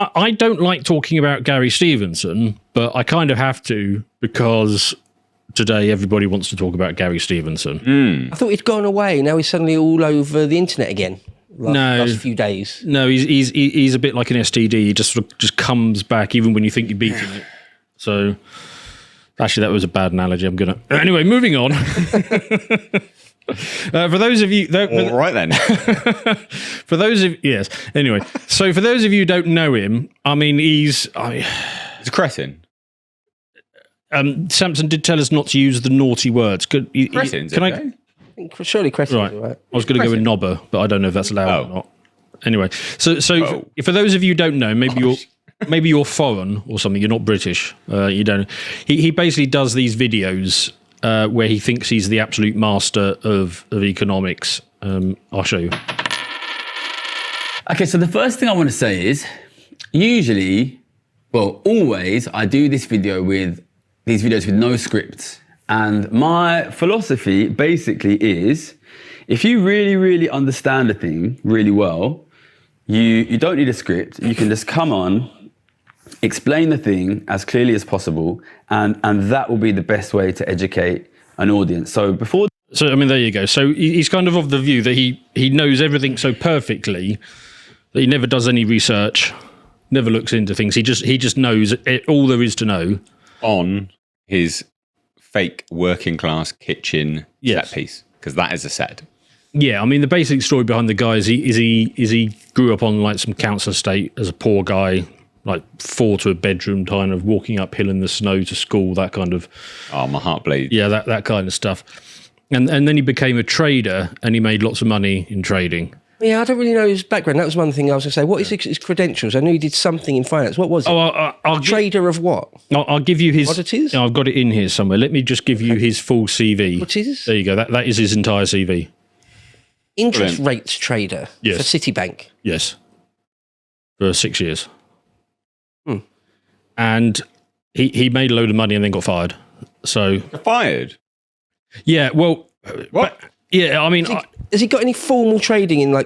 I don't like talking about Gary Stevenson, but I kind of have to because today everybody wants to talk about Gary Stevenson. I thought he'd gone away. Now he's suddenly all over the internet again. Last few days. No, he's a bit like an STD. He just sort of just comes back even when you think you're beating it. So, actually, that was a bad analogy. Anyway, moving on. For those of you, all right then. Anyway, so for those of you who don't know him, I mean, he's a cretin. Samson did tell us not to use the naughty words. Cretins, okay? Surely cretins, right? I was going to go with knobber, but I don't know if that's allowed or not. Anyway, so for those of you who don't know, maybe you're foreign or something. You're not British. You don't. He basically does these videos where he thinks he's the absolute master of economics. I'll show you. Okay, so the first thing I want to say is, always, I do these videos with no script. And my philosophy basically is, if you really, really understand a thing really well, you don't need a script. You can just come on, explain the thing as clearly as possible, and that will be the best way to educate an audience. So I mean, there you go. So he's kind of the view that he knows everything so perfectly that he never does any research, never looks into things. He just knows all there is to know on his fake working class kitchen set piece, because that is a set. Yeah, I mean, the basic story behind the guy is he grew up on like some council estate as a poor guy, like 4 to a bedroom, kind of walking uphill in the snow to school, that kind of. Oh, my heart bleeds. Yeah, that kind of stuff. And then he became a trader, and he made lots of money in trading. Yeah, I don't really know his background. That was one thing I was going to say. What is his credentials? I knew he did something in finance. What was it? I'll trader of what? I'll give you his. Oddities? I've got it in here somewhere. Let me just give you his full CV. What is this? There you go. That is his entire CV. Interest rates trader for Citibank. Yes. For 6 years. And he made a load of money and then got fired. So fired? Yeah, well, what? Yeah, I mean, has he got any formal trading in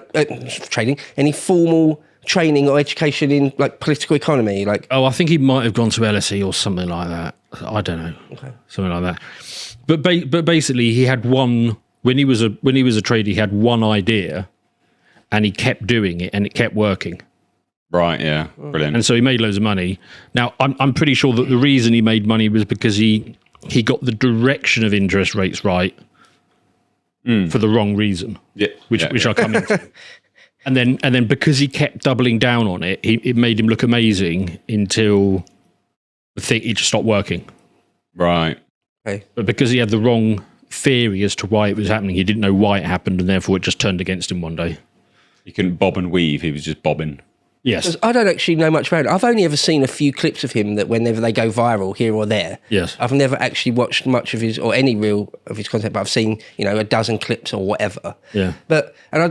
any formal training or education in like political economy? Like, I think he might have gone to LSE or something like that. I don't know, something like that. But basically, he had one when he was a trader. He had one idea, and he kept doing it, and it kept working. Right, yeah, brilliant. And so he made loads of money. Now, I'm pretty sure that the reason he made money was because he got the direction of interest rates right for the wrong reason, which I'll come into. And then because he kept doubling down on it, it made him look amazing until it just stopped working. Right. Okay. But because he had the wrong theory as to why it was happening, he didn't know why it happened, and therefore it just turned against him one day. He couldn't bob and weave, he was just bobbing. Yes. I don't actually know much about it. I've only ever seen a few clips of him that whenever they go viral here or there. Yes. I've never actually watched much of his or any reel of his content, but I've seen, a dozen clips or whatever. Yeah. But I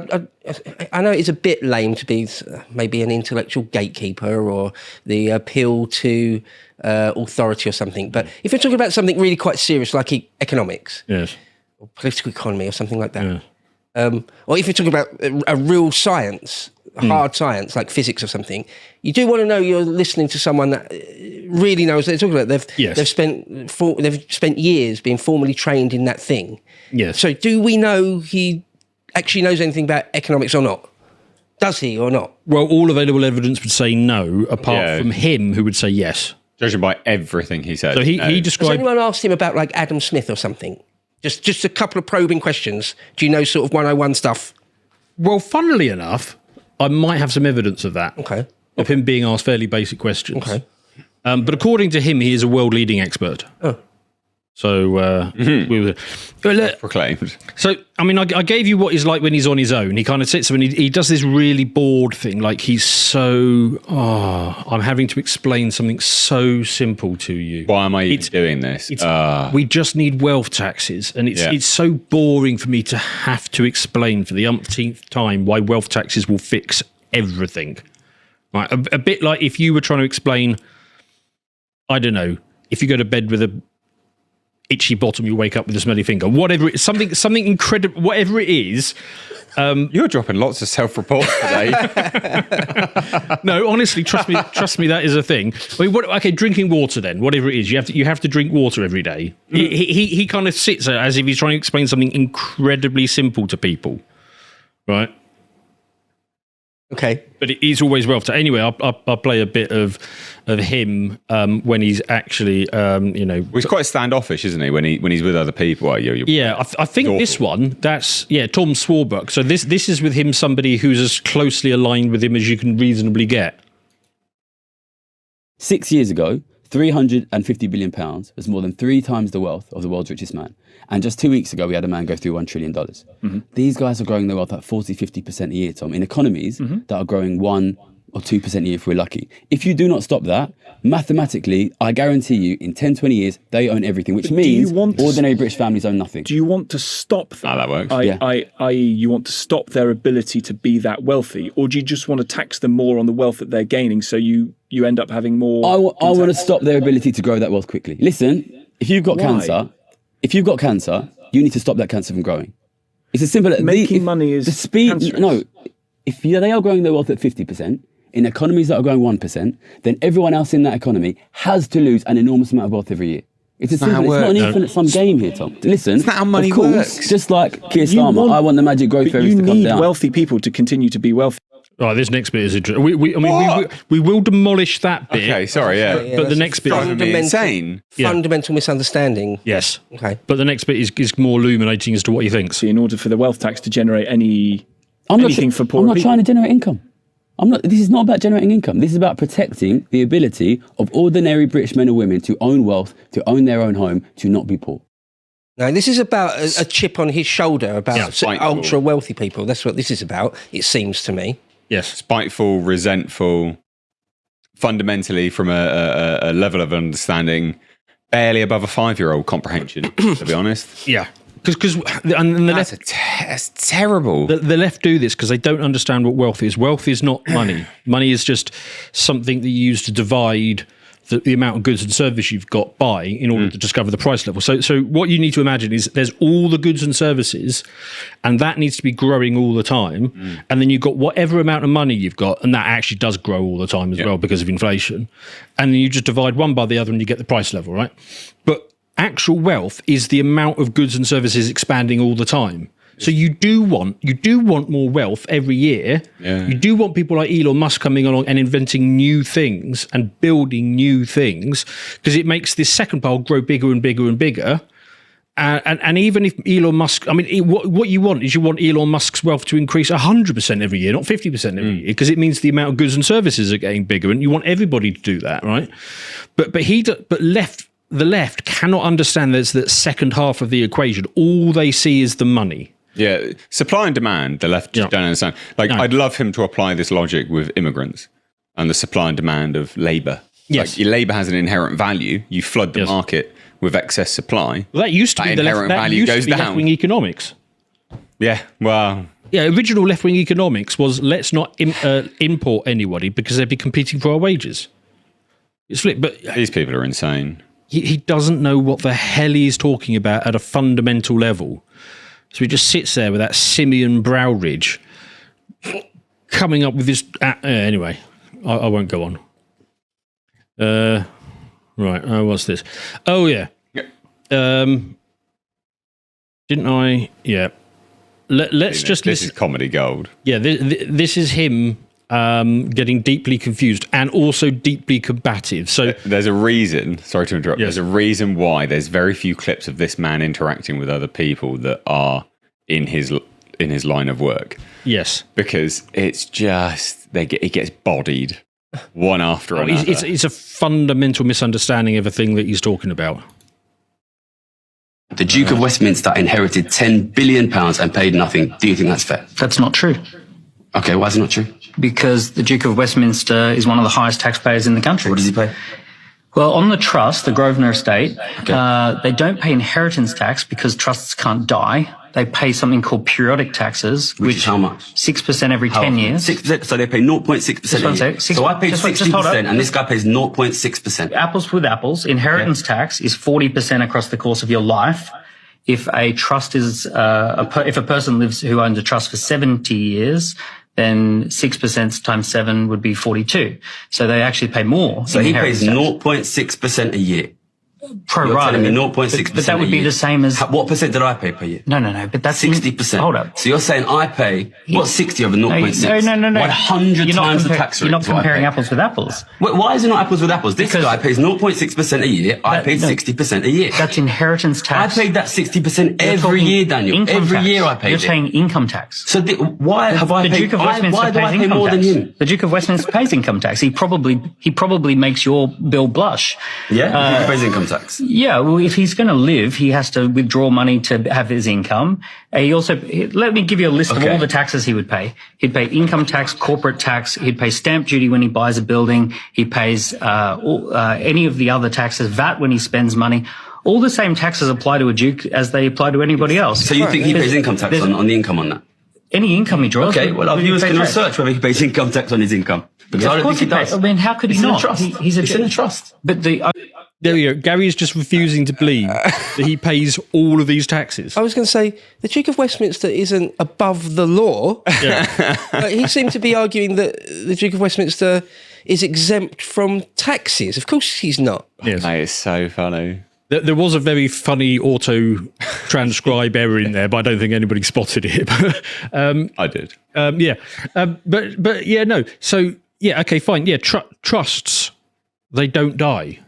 know it's a bit lame to be maybe an intellectual gatekeeper or the appeal to authority or something. But if you're talking about something really quite serious like economics, yes, or political economy or something like that, yeah. Or if you're talking about a real science, hard science like physics or something, you do want to know you're listening to someone that really knows what they're talking about. They've spent years being formally trained in that thing. Yes. So do we know he actually knows anything about economics or not? Does he or not? Well, all available evidence would say no, apart from him, who would say yes. Judging by everything he said. So he described. Has anyone asked him about like Adam Smith or something? Just a couple of probing questions. Do you know sort of 101 stuff? Well, funnily enough, I might have some evidence of that. Okay. Of him being asked fairly basic questions. Okay. But according to him, he is a world-leading expert. Oh. So, proclaimed. So, I mean, I gave you what he's like when he's on his own. He kind of sits there and he does this really bored thing. Like he's so, I'm having to explain something so simple to you. Why am I even doing this? We just need wealth taxes. And it's so boring for me to have to explain for the umpteenth time why wealth taxes will fix everything. Right? A bit like if you were trying to explain, I don't know, if you go to bed with itchy bottom, you wake up with a smelly finger. Whatever it is, something incredible. Whatever it is. You're dropping lots of self-report today. No, honestly, trust me, that is a thing. I mean, okay, drinking water then, whatever it is, you have to drink water every day. He kind of sits there as if he's trying to explain something incredibly simple to people, right? Okay, but it is always wealth. Anyway, I'll play a bit of him when he's actually, Well, he's quite standoffish, isn't he? When he's with other people. I think this one, that's Tom Swarbrick. So this is with him, somebody who's as closely aligned with him as you can reasonably get. 6 years ago, £350 billion was more than 3 times the wealth of the world's richest man. And just 2 weeks ago, we had a man go through $1 trillion. Mm-hmm. These guys are growing their wealth at 40, 50% a year, Tom, in economies that are growing 1 or 2% a year if we're lucky. If you do not stop that, mathematically, I guarantee you, in 10, 20 years, they own everything, which means ordinary British families own nothing. Do you want to stop that? That works. I.e., you want to stop their ability to be that wealthy, or do you just want to tax them more on the wealth that they're gaining so you end up having more... I want to stop their ability to grow that wealth quickly. Listen, if you've got cancer, you need to stop that cancer from growing. It's as simple as... Making money is... The speed... cancerous. No, if they are growing their wealth at 50%, in economies that are growing 1%, then everyone else in that economy has to lose an enormous amount of wealth every year. It's as simple. It's not an infinite sum game here, Tom. Listen, it's not how money of course, works. Just like Keir Starmer, I want the magic growth fairies to come down. You need wealthy people to continue to be wealthy. Oh, this next bit is interesting. We will demolish that bit. Okay, sorry, yeah. But the next bit is insane. Fundamental misunderstanding. Yes. Okay. But the next bit is more illuminating as to what he thinks. In order for the wealth tax to generate anything for poor people. I'm not trying to generate income. This is not about generating income. This is about protecting the ability of ordinary British men and women to own wealth, to own their own home, to not be poor. Now, this is about a chip on his shoulder about ultra wealthy people. That's what this is about, it seems to me. Yes. Spiteful, resentful, fundamentally from a level of understanding barely above a 5-year-old comprehension, to be honest. Yeah. Because that's terrible. The left do this because they don't understand what wealth is. Wealth is not money. Money is just something that you use to divide the amount of goods and service you've got by in order to discover the price level. So what you need to imagine is there's all the goods and services, and that needs to be growing all the time. And then you've got whatever amount of money you've got, and that actually does grow all the time as well because of inflation. And then you just divide one by the other and you get the price level, right? But actual wealth is the amount of goods and services expanding all the time. So you do want more wealth every year. Yeah. You do want people like Elon Musk coming along and inventing new things and building new things, because it makes this second pile grow bigger and bigger and bigger. And even if Elon Musk, what you want is Elon Musk's wealth to increase 100% every year, not 50% every year, because it means the amount of goods and services are getting bigger, and you want everybody to do that, right? But the left cannot understand that second half of the equation. All they see is the money. Yeah, supply and demand, the left just don't understand. I'd love him to apply this logic with immigrants and the supply and demand of labour. Yes. Your labour has an inherent value. You flood the market with excess supply. Well, that used to be left-wing economics. Yeah, well... Yeah, original left-wing economics was let's not import anybody because they'd be competing for our wages. It's flipped, but... These people are insane. He doesn't know what the hell he's talking about at a fundamental level. So he just sits there with that simian brow ridge coming up with this... anyway, I won't go on. Right, what's this? Oh, yeah. Didn't I? Yeah. Let's just listen. This is comedy gold. Yeah, this is him getting deeply confused and also deeply combative. So there's a reason, sorry to interrupt, yes. There's a reason why there's very few clips of this man interacting with other people that are in his line of work. Yes. Because it's just, it gets bodied one after another. It's a fundamental misunderstanding of a thing that he's talking about. The Duke of Westminster inherited £10 billion and paid nothing. Do you think that's fair? That's not true. Okay, why is it not true? Because the Duke of Westminster is one of the highest taxpayers in the country. What does he pay? Well, on the trust, the Grosvenor estate, they don't pay inheritance tax because trusts can't die. they pay something called periodic taxes, which is how much? 6% every 10 years. 6%. So they pay 0.6% a year. So I paid 60%, and this guy pays 0.6%. Apples with apples. Inheritance tax is 40% across the course of your life. If a trust is, if a person lives who owns a trust for 70 years, then 6% times 7 would be 42. So they actually pay more. So he pays 0.6% a year. Pro rata. You're telling me 0.6%. But that would be the same as. What percent did I pay per year? No. But that's 60%. Hold up. So you're saying I pay, what's 60 over 0.6? No. 100 times the tax rate. You're not comparing apples with apples. Why is it not apples with apples? This guy pays 0.6% a year. I paid 60% a year. That's inheritance tax. I paid that 60% every year, Daniel. Every year I paid You're paying income tax. So why have I paid? Duke of Westminster why do I pay more than him? The Duke of Westminster pays income tax. He probably makes your bill blush. Yeah, he pays income tax. Yeah, well, if he's going to live, he has to withdraw money to have his income. He also, let me give you a list of all the taxes he would pay. He'd pay income tax, corporate tax. He'd pay stamp duty when he buys a building. He pays any of the other taxes, VAT when he spends money. All the same taxes apply to a duke as they apply to anybody else. So you think he pays income tax on the income on that? Any income he draws. Okay, well, our viewers can research whether he pays income tax on his income. Because I don't think he does. I mean, how could he not? He's in a trust. But there we go. Gary is just refusing to believe that he pays all of these taxes. I was going to say, the Duke of Westminster isn't above the law. Yeah. He seemed to be arguing that the Duke of Westminster is exempt from taxes. Of course he's not. Yes. That is so funny. There was a very funny auto-transcribe error in there, but I don't think anybody spotted it. I did. But yeah, no. So, yeah, okay, fine. Yeah, trusts, they don't die.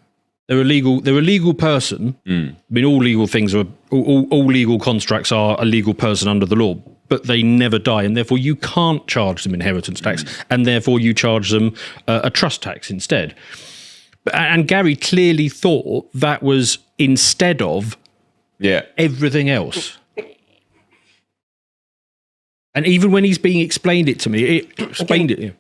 They're a legal person. I mean, all legal things are, all legal constructs are a legal person under the law, but they never die, and therefore you can't charge them inheritance tax, and therefore you charge them a trust tax instead. And Gary clearly thought that was instead of everything else. And even when he's being explained it to me,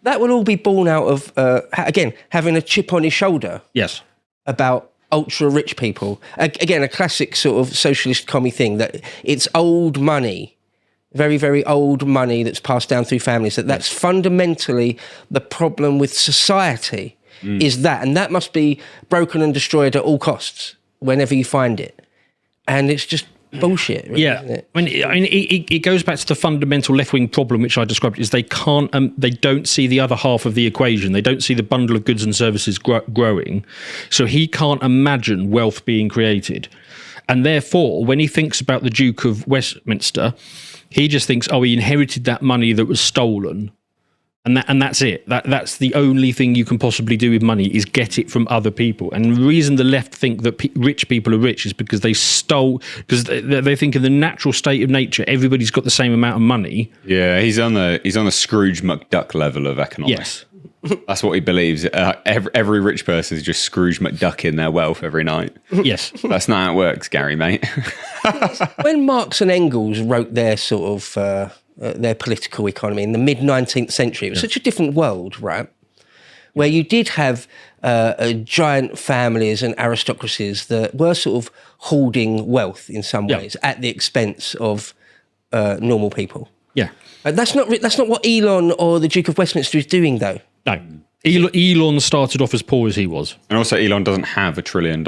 that will all be born out of, again, having a chip on his shoulder. Yes. About ultra-rich people. Again, a classic sort of socialist commie thing, that it's old money, very, very old money that's passed down through families, that's fundamentally the problem with society. Is that, and that must be broken and destroyed at all costs whenever you find it. And it's just bullshit, really, isn't it? I mean, it goes back to the fundamental left-wing problem, which I described, is they don't see the other half of the equation. They don't see the bundle of goods and services growing. So he can't imagine wealth being created. And therefore, when he thinks about the Duke of Westminster, he just thinks, he inherited that money that was stolen. And that's it. That's the only thing you can possibly do with money, is get it from other people. And the reason the left think that rich people are rich is because they stole, because they think in the natural state of nature, everybody's got the same amount of money. Yeah, he's on the Scrooge McDuck level of economics. Yes. That's what he believes. Every rich person is just Scrooge McDucking their wealth every night. Yes. That's not how it works, Gary, mate. When Marx and Engels wrote their sort of their political economy in the mid-19th century, it was such a different world, right? Where you did have giant families and aristocracies that were sort of hoarding wealth in some ways at the expense of normal people. Yeah. That's not what Elon or the Duke of Westminster is doing, though. No. Elon started off as poor as he was. And also, Elon doesn't have $1 trillion.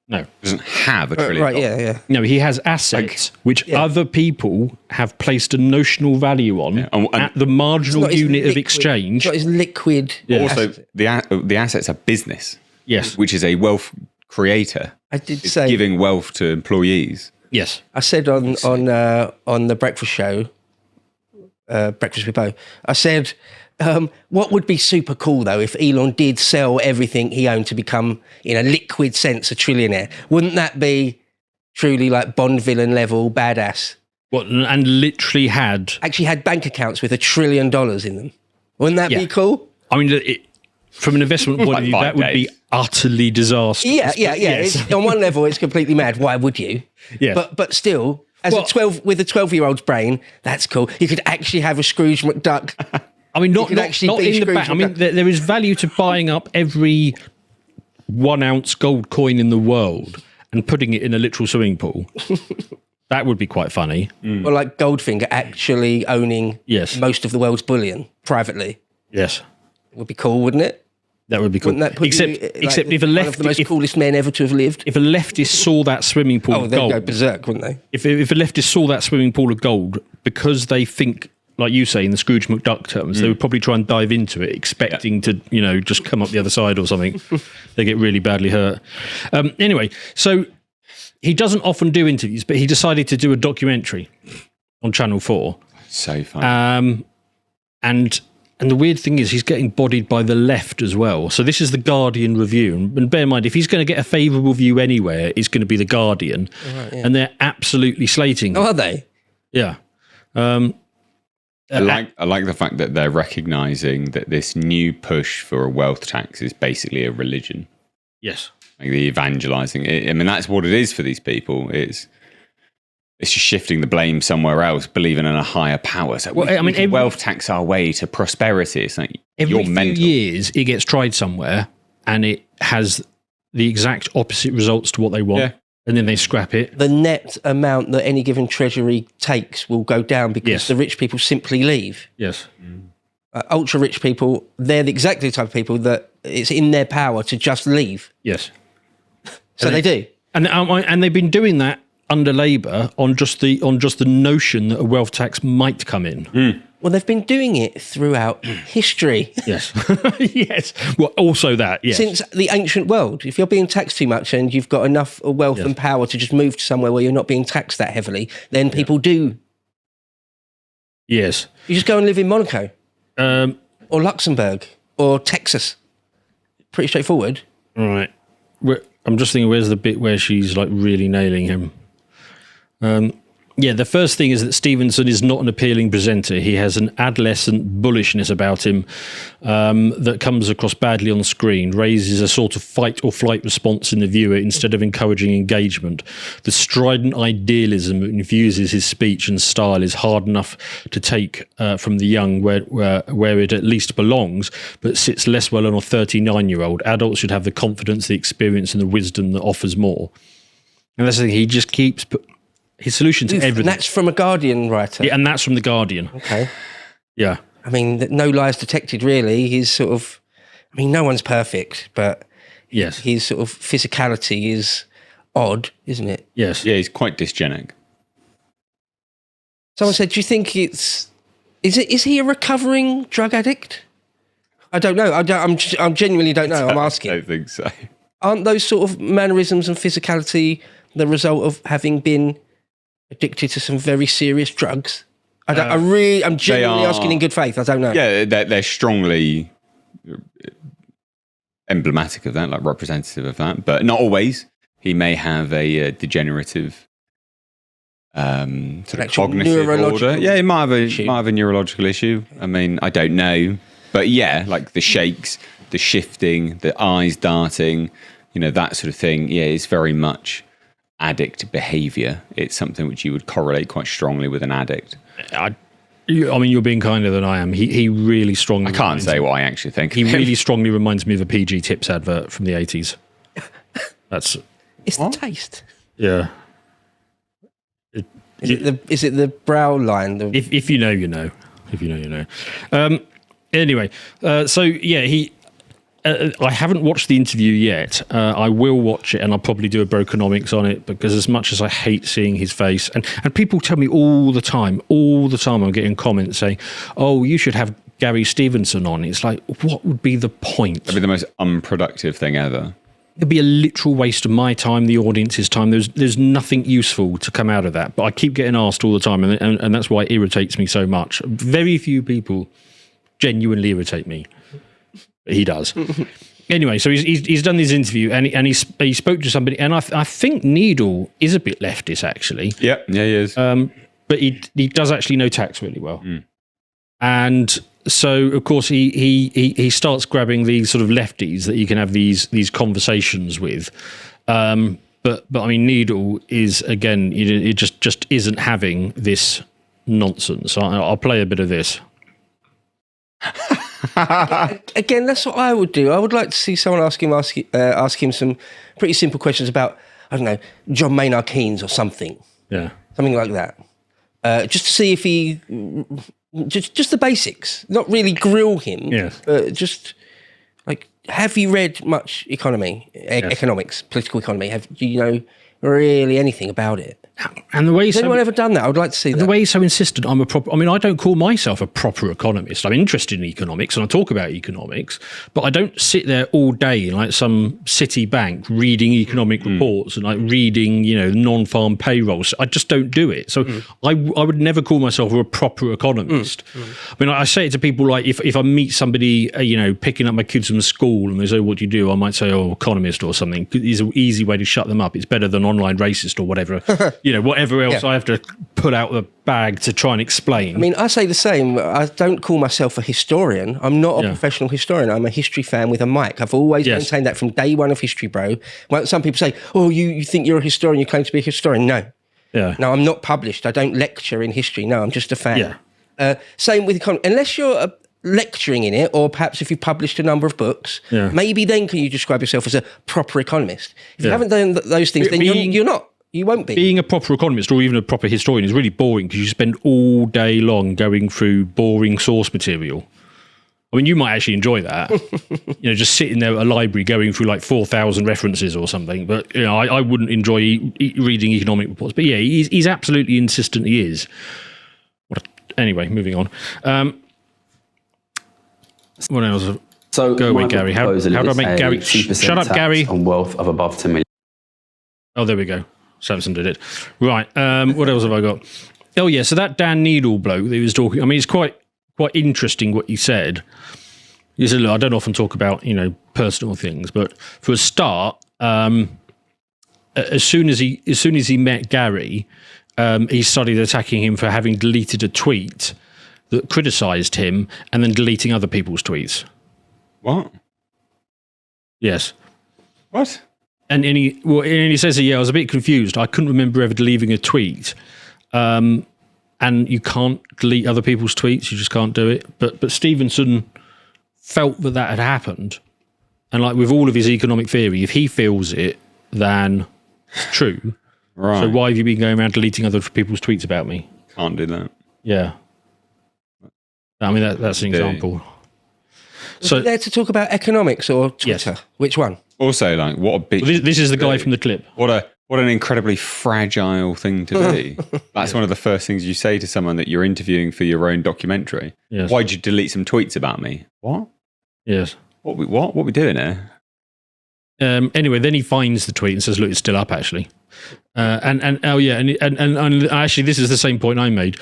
No. He doesn't have $1 trillion. Right, yeah. No, he has assets which other people have placed a notional value on at the marginal unit of exchange. It's not his liquid. Yeah. Also, the assets are business. Yes. Which is a wealth creator. I did say giving wealth to employees. Yes. I said on the breakfast show, Breakfast with Beau, I said, what would be super cool, though, if Elon did sell everything he owned to become, in a liquid sense, a trillionaire? Wouldn't that be truly like Bond villain level badass? What, and literally actually had bank accounts with $1 trillion in them? Wouldn't that be cool? I mean, from an investment point of view, that would be utterly disastrous. Yeah. Yes. On one level, it's completely mad. Why would you? Yeah. But still, with a 12-year-old's brain, that's cool. You could actually have a Scrooge McDuck. I mean, not in the back. I mean, there is value to buying up every 1 ounce gold coin in the world and putting it in a literal swimming pool. That would be quite funny. Or like Goldfinger actually owning most of the world's bullion privately. Yes. It would be cool, wouldn't it? That would be cool. Wouldn't that put except if a one of the most coolest men ever to have lived. If a leftist saw that swimming pool of they'd gold, go berserk, wouldn't they? If a leftist saw that swimming pool of gold, because they think, like you say, in the Scrooge McDuck terms, they would probably try and dive into it, expecting to, just come up the other side or something. They get really badly hurt. Anyway, so he doesn't often do interviews, but he decided to do a documentary on Channel 4. So funny. And the weird thing is he's getting bodied by the left as well. So this is the Guardian review. And bear in mind, if he's going to get a favourable view anywhere, it's going to be the Guardian. Right, and they're absolutely slating him. Oh, are they? Yeah. I like the fact that they're recognising that this new push for a wealth tax is basically a religion. Yes. Like the evangelising. I mean, that's what it is for these people. It's just shifting the blame somewhere else, believing in a higher power. So we can wealth tax our way to prosperity. It's like every few years it gets tried somewhere and it has the exact opposite results to what they want. Yeah. And then they scrap it. The net amount that any given treasury takes will go down because the rich people simply leave. Yes. Ultra rich people, they're exactly the type of people that it's in their power to just leave. Yes. So they do. And they've been doing that under Labour on just the notion that a wealth tax might come in. Well, they've been doing it throughout history. Yes. Yes. Well, also that, yes. Since the ancient world. If you're being taxed too much and you've got enough wealth and power to just move to somewhere where you're not being taxed that heavily, then people do. Yes. You just go and live in Monaco. Or Luxembourg. Or Texas. Pretty straightforward. Right. I'm just thinking, where's the bit where she's like really nailing him? The first thing is that Stevenson is not an appealing presenter. He has an adolescent bullishness about him that comes across badly on screen, raises a sort of fight or flight response in the viewer instead of encouraging engagement. The strident idealism that infuses his speech and style is hard enough to take from the young where it at least belongs, but sits less well on a 39-year-old. Adults should have the confidence, the experience and the wisdom that offers more. And that's the thing, he just keeps... his solution to everything. And that's from a Guardian writer? Yeah, and that's from the Guardian. Okay. Yeah. I mean, no lies detected, really. He's sort of... I mean, no one's perfect, but his sort of physicality is odd, isn't it? Yes. Yeah, he's quite dysgenic. Someone said, do you think it's... Is he a recovering drug addict? I don't know. I genuinely don't know. I'm asking. I don't think so. Aren't those sort of mannerisms and physicality the result of having been addicted to some very serious drugs? I'm genuinely asking in good faith. I don't know. Yeah, they're strongly emblematic of that, like representative of that, but not always. He may have a degenerative sort of cognitive order. Yeah, he might have a neurological issue. I mean, I don't know, but yeah, like the shakes, the shifting, the eyes darting, that sort of thing. Yeah, it's very much addict behaviour. It's something which you would correlate quite strongly with an addict. I mean, you're being kinder than I am. He really strongly... I can't say what I actually think. He really strongly reminds me of a PG Tips advert from the 80s. It's the taste. Yeah. Is it the brow line? If you know, you know. If you know, you know. Anyway, he... I haven't watched the interview yet. I will watch it, and I'll probably do a Brokenomics on it, because as much as I hate seeing his face, and people tell me all the time, I'm getting comments saying, "Oh, you should have Gary Stevenson on." It's like, what would be the point? That'd be the most unproductive thing ever. It'd be a literal waste of my time, the audience's time. There's nothing useful to come out of that. But I keep getting asked all the time, and that's why it irritates me so much. Very few people genuinely irritate me. He does. Anyway, so he's done this interview and he spoke to somebody, and I think Needle is a bit leftist, actually. Yeah, he is. But he does actually know tax really well. And so, of course, he starts grabbing these sort of lefties that you can have these conversations with. But I mean, Needle is, again, it just isn't having this nonsense. I'll play a bit of this. Again, that's what I would do. I would like to see someone ask him some pretty simple questions about, I don't know, John Maynard Keynes or something. Yeah. something like that. Just to see if he, just the basics, not really grill him, but just like, have you read much economics, political economy? Do you know really anything about it? And the way has anyone ever done that? I would like to see that. The way he's so insistent, I don't call myself a proper economist. I'm interested in economics and I talk about economics, but I don't sit there all day in like some city bank reading economic reports and like reading, non-farm payrolls. I just don't do it. So I would never call myself a proper economist. I mean, I say it to people like if I meet somebody, picking up my kids from school and they say, what do you do? I might say, economist or something. It's an easy way to shut them up. It's better than online racist or whatever. Whatever else I have to put out the bag to try and explain. I mean, I say the same. I don't call myself a historian. I'm not a professional historian. I'm a history fan with a mic. I've always maintained that from day one of History Bro. Well, some people say, you think you're a historian, you claim to be a historian. No. Yeah. No, I'm not published. I don't lecture in history. No, I'm just a fan. Yeah. Same with economy. Unless you're lecturing in it, or perhaps if you published a number of books, maybe then can you describe yourself as a proper economist. If you haven't done those things, then you're not. You won't be. Being a proper economist or even a proper historian is really boring because you spend all day long going through boring source material. I mean, you might actually enjoy that, just sitting there at a library going through like 4,000 references or something. But, I wouldn't enjoy reading economic reports. But yeah, he's absolutely insistent he is. Anyway, moving on. What else? So go away, Gary. How do I make Gary? Shut up, Gary. On wealth of above 10 million. Oh, there we go. Samson did it. Right. What else have I got? Oh, yeah. So that Dan Needle bloke that he was talking, I mean, it's quite interesting what he said. He said, look, I don't often talk about, personal things, but for a start, as soon as he met Gary, he started attacking him for having deleted a tweet that criticised him and then deleting other people's tweets. What? Yes. What? And he says, I was a bit confused. I couldn't remember ever deleting a tweet. And you can't delete other people's tweets. You just can't do it. But Stevenson felt that had happened. And like with all of his economic theory, if he feels it, then it's true. Right. So why have you been going around deleting other people's tweets about me? Can't do that. Yeah. I mean, that's an example. So there to talk about economics or Twitter? Yes. Which one? Also, like, what a big... Well, this is the guy from the clip. What an incredibly fragile thing to be. That's one of the first things you say to someone that you're interviewing for your own documentary. Yes. Why'd you delete some tweets about me? What? Yes. What we doing here? Anyway, then he finds the tweet and says, look, it's still up, actually. And actually, this is the same point I made.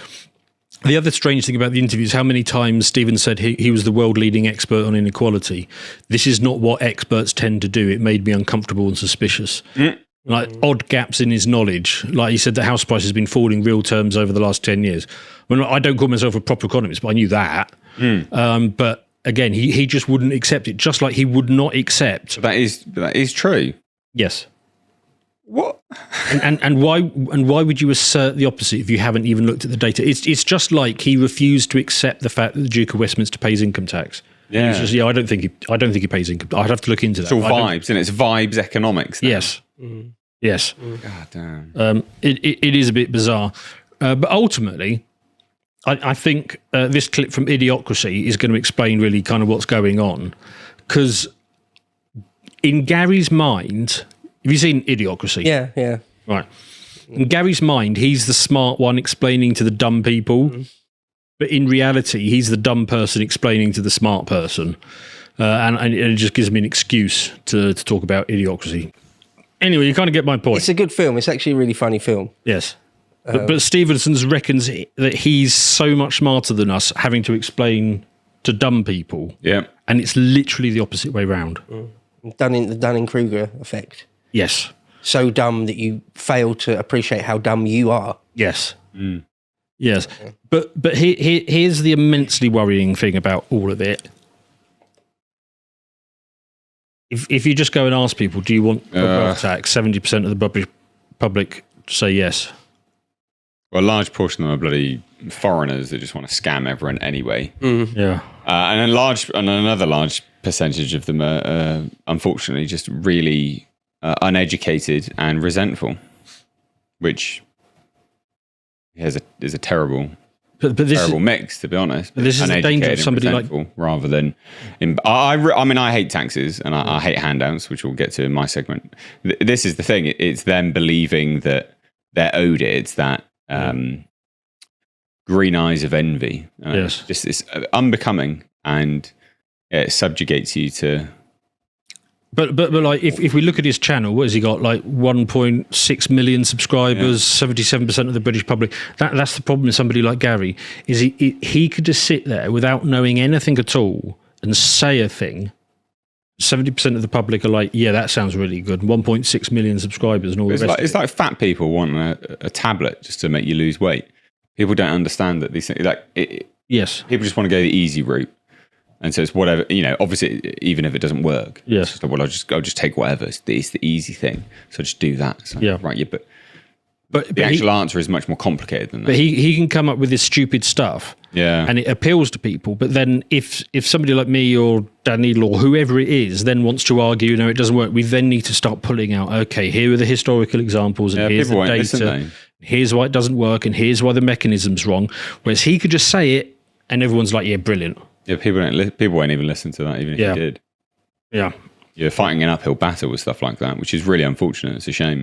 The other strange thing about the interview is how many times Stephen said he was the world-leading expert on inequality. This is not what experts tend to do. It made me uncomfortable and suspicious. Like odd gaps in his knowledge. Like he said, the house price has been falling real terms over the last 10 years. I mean, I don't call myself a proper economist, but I knew that. But again, he just wouldn't accept it, just like he would not accept. That is true. Yes. What? And why would you assert the opposite if you haven't even looked at the data? It's just like he refused to accept the fact that the Duke of Westminster pays income tax. Yeah. Just, I don't think he pays income. I'd have to look into that. It's all vibes, and it's vibes economics. Then. Yes. Yes. God damn. It is a bit bizarre, but ultimately, I think this clip from Idiocracy is going to explain really kind of what's going on, because in Gary's mind. Have you seen Idiocracy? Yeah. Right. In Gary's mind, he's the smart one explaining to the dumb people. But in reality, he's the dumb person explaining to the smart person. And it just gives me an excuse to talk about Idiocracy. Anyway, you kind of get my point. It's a good film. It's actually a really funny film. Yes. But Stevenson reckons that he's so much smarter than us having to explain to dumb people. Yeah. And it's literally the opposite way round. The Dunning-Kruger effect. Yes. So dumb that you fail to appreciate how dumb you are. Yes. Yes. But here's the immensely worrying thing about all of it. If you just go and ask people, do you want wealth tax? 70% of the public say yes. Well, a large portion of them are bloody foreigners that just want to scam everyone anyway. Yeah. And another large percentage of them are unfortunately just really uneducated and resentful, which is a terrible. But this terrible mix, to be honest. But this is the danger of somebody like rather than. I mean, I hate taxes and I hate handouts, which we'll get to in my segment. This is the thing; it's them believing that they're owed it. It's that green eyes of envy. Yes, it's unbecoming, and it subjugates you to. But like if we look at his channel, what has he got? Like 1.6 million subscribers, 77% of the British public. That's the problem with somebody like Gary. Is he could just sit there without knowing anything at all and say a thing. 70% of the public are like, yeah, that sounds really good. 1.6 million subscribers and all the rest. It's like fat people want a tablet just to make you lose weight. People don't understand that these things. Yes, people just want to go the easy route. And so it's whatever, obviously, even if it doesn't work. Yes. It's like, well, I'll just take whatever. It's the easy thing. So just do that. It's like, yeah. Right. Yeah. But the actual answer is much more complicated than that. But he can come up with this stupid stuff. Yeah. And it appeals to people. But then if somebody like me or Daniel or whoever it is then wants to argue, no, it doesn't work, we then need to start pulling out, okay, here are the historical examples and here's the data. Listen, here's why it doesn't work and here's why the mechanism's wrong. Whereas he could just say it and everyone's like, yeah, brilliant. Yeah, people won't even listen to that, even if you did. Yeah. You're fighting an uphill battle with stuff like that, which is really unfortunate. It's a shame.